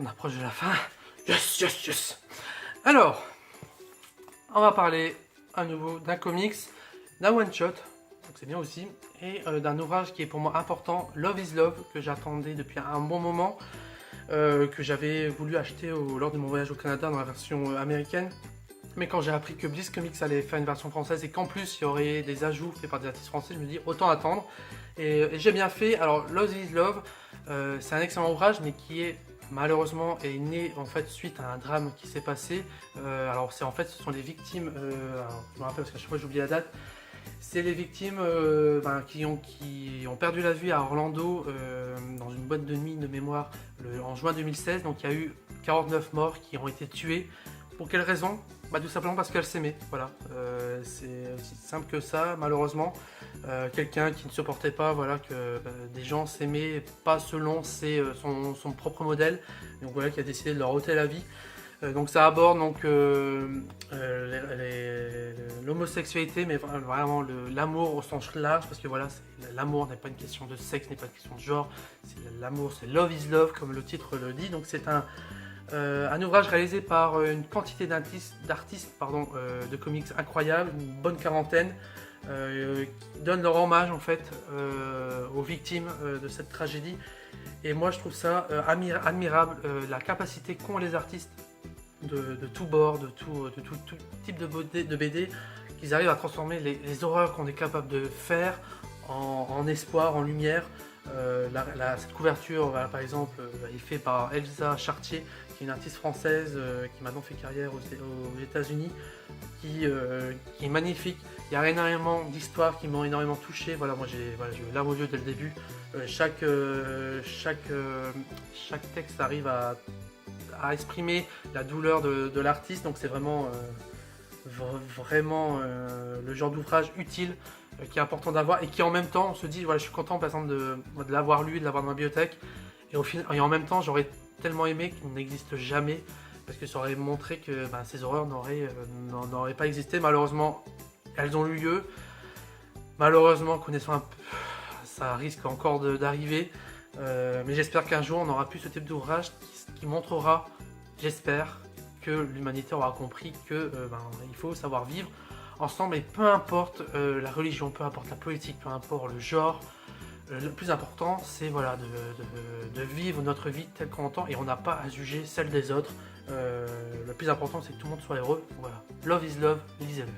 on approche de la fin. Yes, yes, yes. Alors, on va parler à nouveau d'un comics, d'un one-shot, donc c'est bien aussi, et d'un ouvrage qui est pour moi important, Love is Love, que j'attendais depuis un bon moment, que j'avais voulu acheter lors de mon voyage au Canada dans la version américaine. Mais quand j'ai appris que Bliss Comics allait faire une version française et qu'en plus il y aurait des ajouts faits par des artistes français, je me dis autant attendre. Et j'ai bien fait. Alors Love is Love, c'est un excellent ouvrage, mais qui est malheureusement est né en fait suite à un drame qui s'est passé. Alors c'est en fait ce sont les victimes, alors, je me rappelle parce qu'à chaque fois j'oublie la date. C'est les victimes qui ont perdu la vie à Orlando dans une boîte de nuit de mémoire en juin 2016. Donc il y a eu 49 morts qui ont été tués. Pour quelle raison? Tout simplement parce qu'elle s'aimait, voilà. C'est aussi simple que ça, malheureusement. Quelqu'un qui ne supportait pas voilà, que des gens s'aimaient pas selon son propre modèle. Donc voilà, qui a décidé de leur ôter la vie. Donc ça aborde donc l'homosexualité, mais vraiment l'amour au sens large, parce que voilà, l'amour n'est pas une question de sexe, n'est pas une question de genre, c'est l'amour, c'est Love is Love, comme le titre le dit. Donc c'est un ouvrage réalisé par une quantité d'artistes de comics incroyables, une bonne quarantaine, qui donnent leur hommage en fait aux victimes de cette tragédie. Et moi je trouve ça admirable, la capacité qu'ont les artistes de tout bord, de tout type de BD, qu'ils arrivent à transformer les horreurs qu'on est capable de faire en espoir, en lumière. Cette couverture, voilà, par exemple, est faite par Elsa Chartier, qui est une artiste française qui maintenant fait carrière aux États-Unis, qui est magnifique. Il y a énormément d'histoires qui m'ont énormément touché. Voilà, moi j'ai eu larmes aux yeux dès le début. Chaque texte arrive à exprimer la douleur de l'artiste, donc c'est vraiment le genre d'ouvrage utile qui est important d'avoir et qui en même temps on se dit voilà, je suis content par exemple de l'avoir lu, de l'avoir dans ma bibliothèque, et en même temps j'aurais tellement aimé qu'il n'existe jamais, parce que ça aurait montré que ces horreurs n'auraient pas existé. Malheureusement elles ont eu lieu, malheureusement connaissant un peu, ça risque encore d'arriver, mais j'espère qu'un jour on aura plus ce type d'ouvrage qui montrera, j'espère, que l'humanité aura compris que il faut savoir vivre ensemble, et peu importe la religion, peu importe la politique, peu importe le genre, le plus important c'est voilà, de vivre notre vie telle qu'on entend, et on n'a pas à juger celle des autres. Le plus important c'est que tout le monde soit heureux. Voilà, Love is Love, lisez-le.